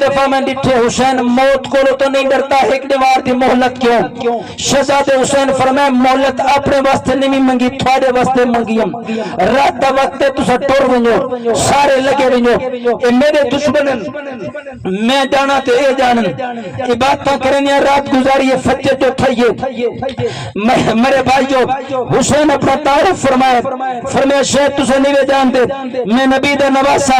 دفعہ میں ڈٹھے حسین موت کو تو نہیں ڈرتا ایک دیوار دی مہلت کیوں شہزادے حسین فرمائے مہلت اپنے واسطے نہیں منگی تھوڑے واسطے منگیم رات دا وقت تسا ٹور ونجو سارے لگے ونجو اے میرے دشمنن میں جانا تے اے جانن عبادتاں کرنیاں رات گزاری فتح تو تھئیے میرے بھائیو حسین اپنا تعارف فرمائے شاید تسا نہیں جان دے میں نبی دا نواسا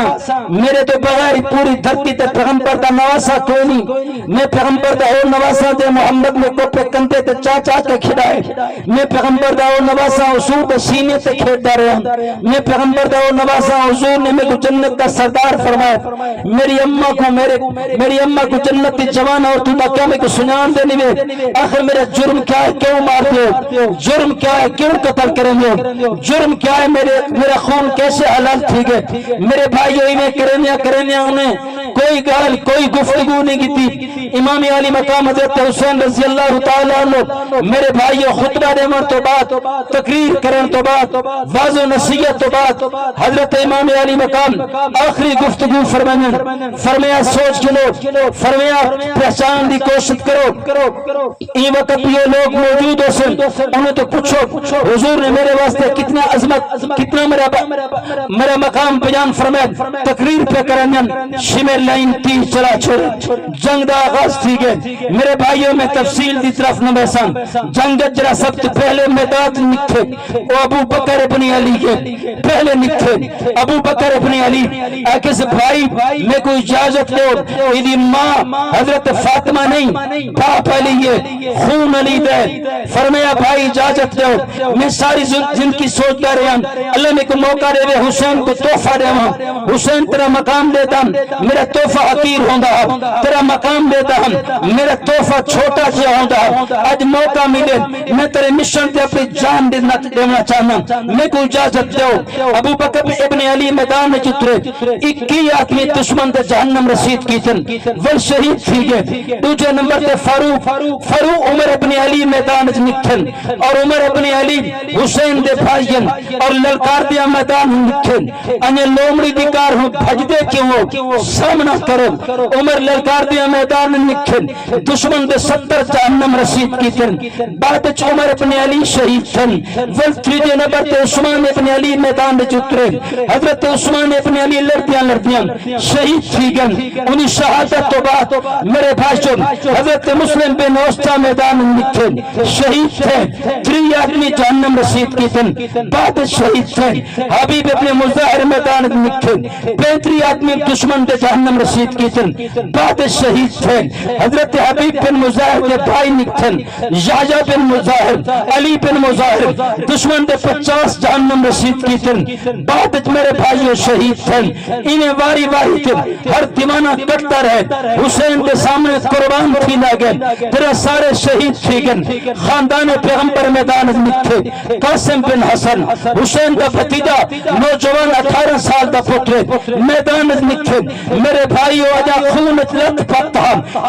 میرے تو بغیر پوری دھرتی تے پیغمبر دا نواسا کوئی نہیں میں پیغمبر دا اور نواسا دے محمد میں کو پہ کندے تے چاچا کے کھڑائے میں پیغمبر دا اور نواسا حضور دے سینے تے کھیڑ دا رہا میں پیغمبر دا اور نواسا حضور نے میں کو جنت دا سردار فرمایا میری اممہ کو جنت دی جوان اور تو دا کیا میں کو سنان دے نہیں آخر میرا جرم کیا ہے کیوں مار دے جرم کیا ہے کیوں قتل کریں گے جرم کیا ہے میرا خون کیسے حلال تھی گئے میرے بھائیو انہیں کرنیا انہیں کوئی گال کوئی گفتگو نہیں کی تھی امام علی مقام حضرت حسین رضی اللہ تعالیٰ عنہ میرے بھائیو خطبہ دیمن تو بعد تقریر کرن تو بعد واضح نصیحت تو بعد حضرت امام علی مقام آخری گفتگو فرمایا سوچ گلو فرمایا پہچان دی کوشش کرو این وقت یہ لوگ موجود ہو سن انہیں تو پوچھو حضور نے میرے واسطے کتنا عظمت کتنا میرا مقام بیان فرمایا تقریر پہ کرنن شمر لائن تین چلا چھوڑ جنگ دا آغاز تھی گئے میرے بھائیوں میں تفصیل دی طرف نہ بحثان جنگ جرا سب تو پہلے میدان نکھے وہ ابو بکر ابن علی کے پہلے نکھے ابو بکر ابن علی آکے سے بھائی میں کوئی اجازت دو ایدی ماں حضرت فاطمہ نہیں باپ علی ہے خون علی دے فرمایا بھائی اجازت دو میں ساری جن کی سوچ کر رہا ہوں اللہ میں کو موقع دے حسین کو تحفہ دے حسین تیرا مقام دیتا میرا تحفہ حقیر ہوندہ تیرا مقام دیتا ہم میرا تحفہ چھوٹا کیا ہوندہ آج موقع ملے میں تیرے مشن تے اپنی جان دینا چاہنا میں کو اجازت دو ابو بکر ابن علی میدان میں چترے 21 آدمی دشمن تے جہنم رسید کی تن ول شہید تھی گئے دوجہ نمبر تے فاروق عمر ابن علی میدان میں نکھن اور عمر ابن علی حسین دے بھائین اور للکار دیا میدان میں نکھن انہیں لومڑی دکار ہوں بھج دے کیوں سامنا کرو عمر للکار دیا میدان میں نکھن دشمن دے 70 جہنم رسید کی تن بعد عمر ابن علی شہید تن ول تریجے نمبر تے عثمان ابن علی میدان میں چترے حضرت عثمان ابن علی لڑدیاں شہید تھی گن انہی شہادت تو بعد میرے بھائیوں حضرت مسلم بن اوستا میدان میں نکھن شہید تھے 3 آدمی جہنم رسید کی تن بعد شہید تھے حبیب ابن مظاہر میدان میں نکھن 35 آدمی دشمن دے جہنم رسید کی تن بعد شہید تھے حضرت حبیب بن مظاہر کے بھائی نکھن یحییٰ بن مظاہر علی بن مظاہر دشمن دے 50 جہنم رسید کی تن بعد میرے بھائیوں شہید تھے انہیں واری تن ہر دیوانہ کٹتا رہے حسین کے سامنے قربان تھی لگے تیرا سارے شہید تھی گن خاندان پیغمبر میدان نکھے قاسم بن حسن حسین کا بھتیجا نوجوان 18 سال دا پتر میدان نکھے میرے بھائیو آجا خون لت پتا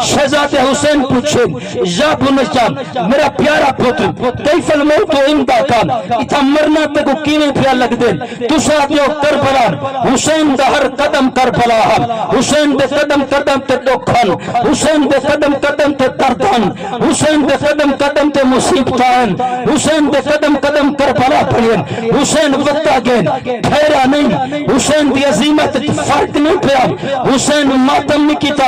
شہزادے حسین پوچھے یا بنجا میرا پیارا پتر کیف الموت امدہ کا اتھا مرنا تے کو کینے پیا لگ دے تو ساتھیو کربلا حسین دا ہر قدم کربلا حسین دے قدم تے دکھن حسین دے قدم تے دردن حسین دے قدم تے مصیبتان حسین دے قدم کربلا پڑین حسین وقتا گئن پھیرا نہیں حسین دی عظیمت فرق نہیں پیا حسین ماتم نہیں کیتا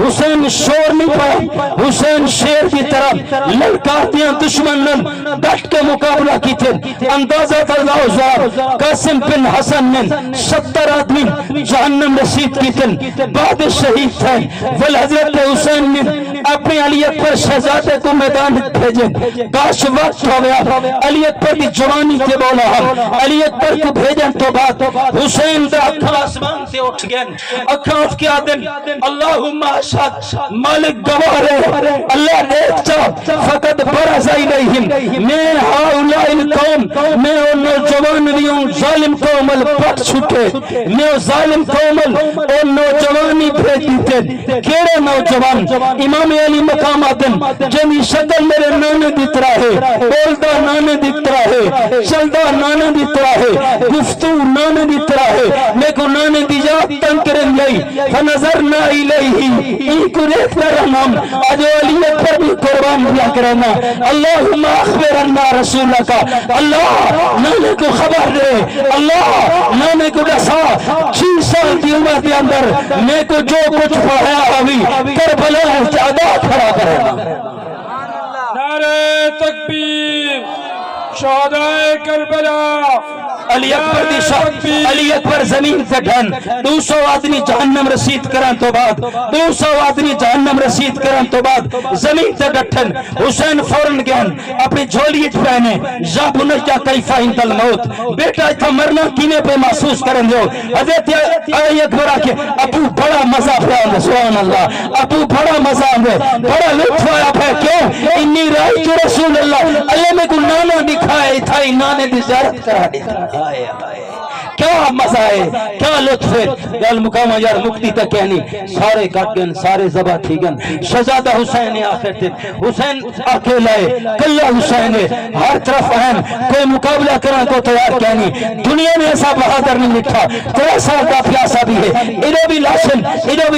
حسین شور نہیں پایا حسین شیر کی طرح لڑکار دیاں دشمن ڈٹ کے مقابلہ کی تھے اندازہ اللہ حضار قاسم بن حسن نے 70 آدمی جہنم رسید کی تھے بعد شہید تھے ول حضرت حسین نے اپنے علی اکبر شہزادے کو میدان بھیجے کاش وقت ہو گیا علی اکبر کی جوانی کے بولا علی اکبر کو بھیجن تو بعد حسین دا اکھا آسمان سے اٹھ گئے اکھا اٹھ کے آدن اللہم اشہد مالک گواہ رہے اللہ دیکھ چاہ فقط برز الیہم میں ہاؤلاء القوم میں ان نوجوان لیوں ظالم قوم پٹ چھٹے میں ظالم قوم ان نوجوانی بھیج دیتے کیڑے نوجوان امام علی مقام آدن جنہی شکل میرے نانے دیت رہے بولدہ نانے دیت رہے چلدہ نانے دیت رہے گفتو نانے دیت رہے میں کو نانے دی جاتا تنگ کریں گئی فنظرنا الیہ ان کو دیکھتا رہنا آج علی اکبر بھی قربان دیا کرنا اللہم اخبرنا رسولک اللہ نانے کو خبر دے اللہ نانے کو دسا 6 سال کی عمر کے اندر میں کو جو کچھ پڑھایا ہوئی کربلا ادا کھڑا کرنا نعرہ تکبیر شہدائے کربلا علی اکبر زمین سے ڈھن 200 آدمی جہنم رسید کرن تو بعد 200 آدمی جہنم رسید کرن تو بعد زمین سے ڈٹھن حسین فوراں گئن اپنی جھولیت پہنے یا بنیا کیفا عند الموت بیٹا تھا مرنا کینے پہ محسوس کرن دیو حضرت علی اکبر آکے ابو بڑا مزہ پہ سبحان اللہ ابو بڑا مزہ ہے بڑا لطف آیا پہ کیوں انی رائی جو رسول اللہ اللہ میں کو نانا دکھائے تھا نانے دی زیارت کرا دکھائے کیا مزہ ہے کیا لطف ہے گل مقام یار مکتی تک کہنی سارے کٹ گن سارے زبا تھی گن شہزادہ حسین آخر تھے حسین اکیلا ہے کلا حسین ہے ہر طرف اہم کوئی مقابلہ کرنے کو تیار کہنی دنیا میں ایسا بہادر نہیں لکھا 3 سال کا پیاسا بھی ہے ادھر بھی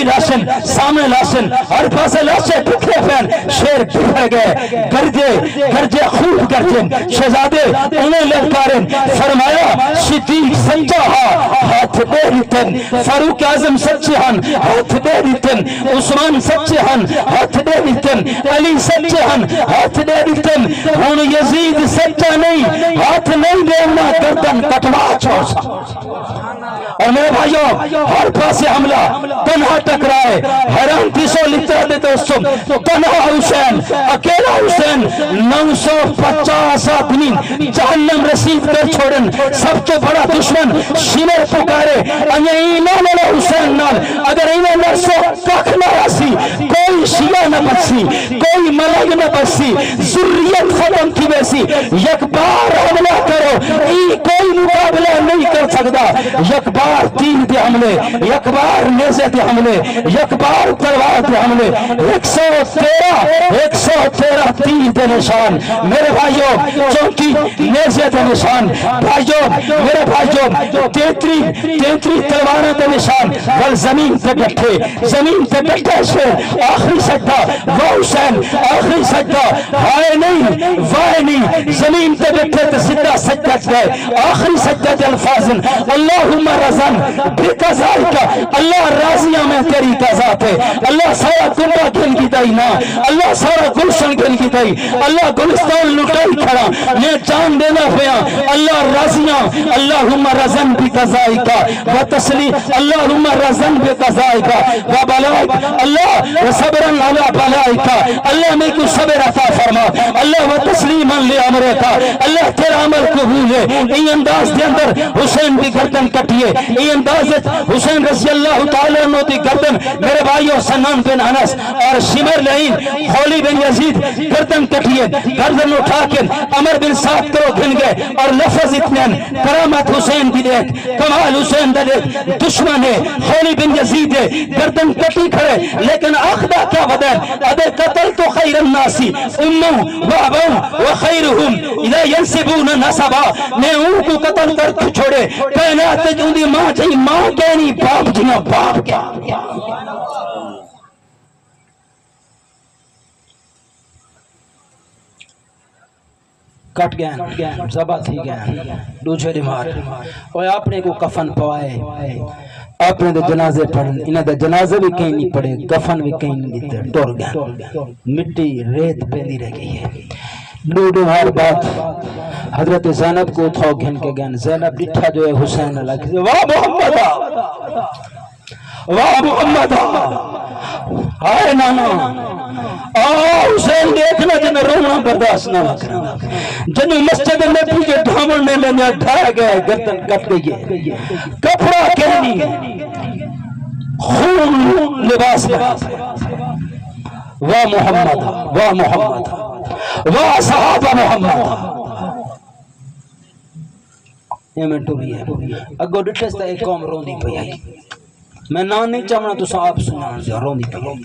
لاشن سامنے لاشن ہر پاسے لاشن بکھرے پہن شیر بکھر گئے گرجے خوب گرجے شہزادے انہیں لڑکارن فرمایا صدیق سچا ہاتھ دے دیتن فاروق اعظم سچے ہن ہاتھ دے دیتن عثمان سچے ہن ہاتھ دے دیتن علی سچے ہن ہاتھ دے دیتن ہن یزید سچا نہیں ہاتھ نہیں دینا گردن کٹوا چھوڑ اور میرے بھائیوں ہر پاسے حملہ تنہا ٹکرائے حیران تیسو لکھتا دے دوستوں تنہا حسین اکیلا حسین 950 آدمی جہنم رسید کر چھوڑن سب تو بڑا دشمن شمر پکارے انہیں ایمان اللہ حسین نال اگر ایمان نرسو کخ نہ راسی کوئی شیعہ نہ بچسی کوئی ملگ نہ بچسی ذریت ختم کی ویسی یک بار حملہ کرو کوئی مقابلہ نہیں کر سکتا یک بار تین دے حملے یک بار نیزے دے حملے یک بار تلوار دے حملے 113 تین دے نشان میرے بھائیوں چونکی نیزے دے نشان بھائیوں میرے بھائیوں 33 تلواروں دے نشان بل زمین تے بیٹھے سے آخری سجدہ وہ حسین آخری سجدہ ہائے نہیں وائے نہیں زمین تے بیٹھے تے سجدہ سجدہ گئے آخری سجدہ دے الفاظ اللہم رضن بقضائک اللہ راضیاں میں تیری قضا پہ اللہ سارا کنبہ گھن کی دائی نا اللہ سارا گلشن گھن کی دائی اللہ گلستان لٹائی کھڑا میں جان دینا پیا اللہ راضیاں اللہم رضن بقضائک و تسلی اللہم رضن بقضائک و بلائک اللہ صبرن علی بلائک اللہ میں کو صبر عطا فرما اللہ و تسلیما لامرک اللہ تیرا عمل قبول ہے این انداز دے اندر حسین بھی گردن کٹیے این انداز حسین رضی اللہ تعالیٰ عنہ دی گردن میرے بھائیوں سنان بن انس اور شمر لعین خولی بن یزید گردن کٹیے گردن اٹھا کے عمر بن سعد کرو گھن گئے اور لفظ اتنے کرامت حسین دی دیکھ کمال حسین دی دیکھ دشمن ہے خولی بن یزید ہے گردن کٹی کھڑے لیکن آخدہ کیا بدل ادے قتل تو خیر الناسی امو و ابو و خیرہم اذا ینسبون نسبا میں ان کو قتل کر چھوڑے کائنات جو دی ماں جی ماں کہنی باپ جی باپ کیا کٹ گئے زبا تھی گئے دوجہ مار اور اپنے کو کفن پوائے اپنے دے جنازے پڑھن انہیں دے جنازے بھی کہیں نہیں پڑھے کفن بھی کہیں نہیں دیتے ڈور گئے مٹی ریت پہنی رہ گئی ہے دوڑے ہر بات حضرت زینب کو تھو گھن کے گئن زینب ڈٹھا جو ہے حسین اللہ کی واہ محمد واہ محمد آئے نانا حسین دیکھنا جنہیں رونا برداشت نہ کرنا جنہیں مسجد نبی کے دھامن میں لینے ڈھائے گئے گردن کٹ گئی کپڑا کہنی خون لباس لگا واہ محمد واہ محمد واہ صحابہ محمد یہ میں ٹوری ہے اگو ڈٹھستا ایک قوم روندی پہ آئی میں نام نہیں چاہنا تو صاحب سنانا سے روندی پہ آئی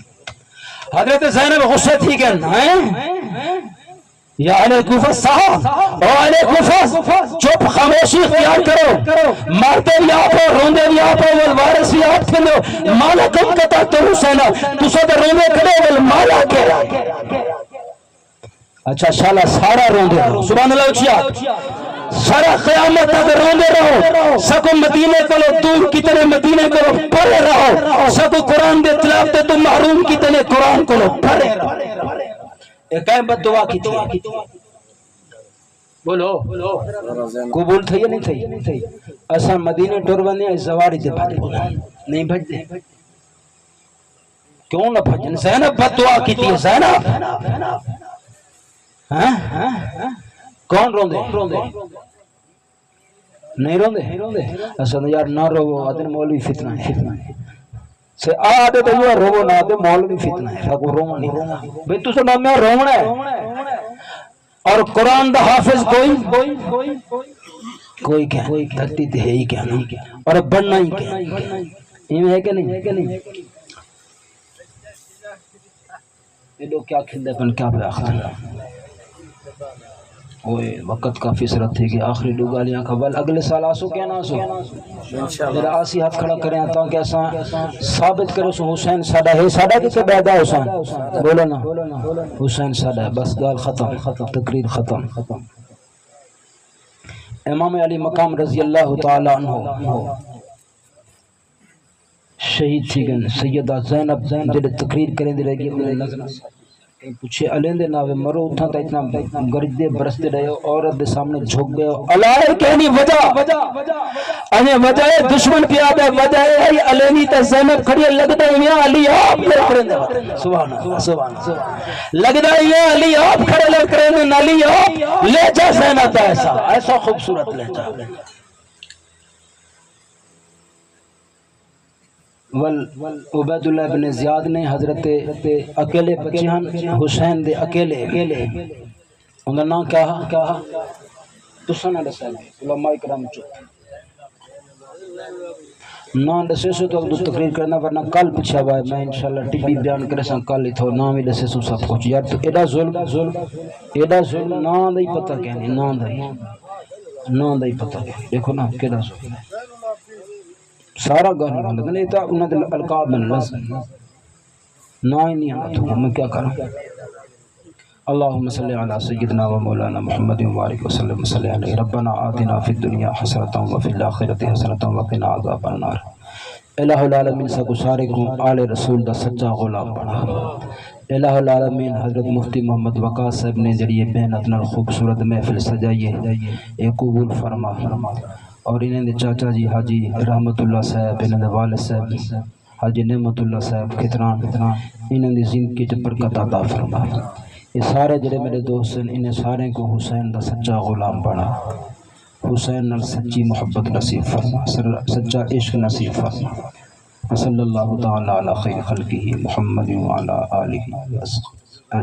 حضرت زینب غصے تھی کہ یا اہل کوفہ صاحب او اہل کوفہ چپ خاموشی اختیار کرو، مارتے بھی آپ ہو، روندے بھی آپ ہو، والوارث بھی آپ کے لو، مالا کم کتا تو حسینہ تو سب روندے کھڑے والمالا کہہ اچھا شالا سارا روندے رہو، سبحان اللہ اچھیا سارا قیامت تک روندے رہو، سکو مدینے کو دور کی طرح مدینے کو پڑھے رہو، سکو قرآن دے تلاوت دے تو محروم کی طرح قرآن کو پڑھے رہو۔ ایک بد دعا کی تھی، بولو قبول تھی یا نہیں تھی؟ ایسا مدینے ٹور بنے زواری دے بھائی نہیں بھج دے، کیوں نہ بھجن؟ زینب بد دعا کی تھی، زینب کون روندے؟ نہیں روندے؟ ایسا یار نہ رو، آدھر مولوی فتنہ ہے سے آدھے تو یہ رو نہ دے مولوی فتنہ ہے، ساکو رو نہیں بھئی تو سنا میں رونا ہے، اور قرآن دا حافظ کوئی کیا دھرتی تے ہے ہی کیا نہیں، اور بننا ہی کیا یہ ہے کہ نہیں؟ یہ لوگ کیا کھلے پن کیا پہ آخر اوئے وقت کا فسرت تھی کہ آخری ڈوگالیاں کا بل اگلے سال آسو کیا نہ آسو میرا آسی ہاتھ کھڑا کریں تاکہ ایسا ثابت کرو سو حسین ساڑا ہے، ساڑا کتے بیدہ حسین بولو نا حسین ساڑا ہے، بس گال ختم، تقریر ختم۔ امام علی مقام رضی اللہ تعالی عنہ شہید تھی گن، سیدہ زینب جڑے تقریر کریں دے رہے گی پوچھے علین دے ناوے مرو اتھا تا اتنا گرج دے برستے رہے عورت دے سامنے جھوک گئے علائر کہنی وجہ انہیں وجہ ہے دشمن پیادہ ہے، وجہ ہے علینی تا زینب کھڑی لگتا ہے یا علی آپ لے کریں دے سبحان اللہ لگتا ہے یا علی آپ کھڑے لے کریں دے علی آپ لے جا زینب ایسا خوبصورت لے جا عبید اللہ بن زیاد نے حضرت اکیلے بچے ہیں حسین دے اکیلے انہوں نے نام کہا تو سنہ رسول علماء کرام چوک نام دسے سو تو تقریر کرنا ورنہ کل پچھا ہوا ہے میں انشاءاللہ ٹی بی بیان کرے سن کل ہی تھو نام ہی دسے سو سب کچھ یار تو ایڈا ظلم نام دا ہی پتہ کہنی نام دا ہی پتہ کہنی دیکھو نا کیڑا ظلم سارا گانا غلط نہیں تھا انہوں نے القاب میں لازم نہ ہی نہیں آنا تھا میں کیا کروں اللہم صلی علی سیدنا و مولانا محمد مبارک وسلم صلی علیہ ربنا آتنا فی الدنیا حسنتا و فی الاخرت حسنتا و قنا عذاب النار الہ العالمین سے گزارے کو آل رسول دا سچا غلام بنا الہ العالمین حضرت مفتی محمد وقاص صاحب نے ذریعے بہنت نال خوبصورت محفل سجائیے ایک قبول فرما اور انہیں دے چاچا جی حاجی رحمت اللہ صاحب انہیں دے والد صاحب حاجی نعمت اللہ صاحب کتران انہیں دے زندگی چ برکت عطا فرما یہ سارے جڑے میرے دوست ہیں انہیں سارے کو حسین دا سچا غلام بنا حسین نال سچی محبت نصیب فرما سچا عشق نصیب فرما صلی اللہ تعالی علی خیر خلقہ محمد وعلی آلہ وصحبہ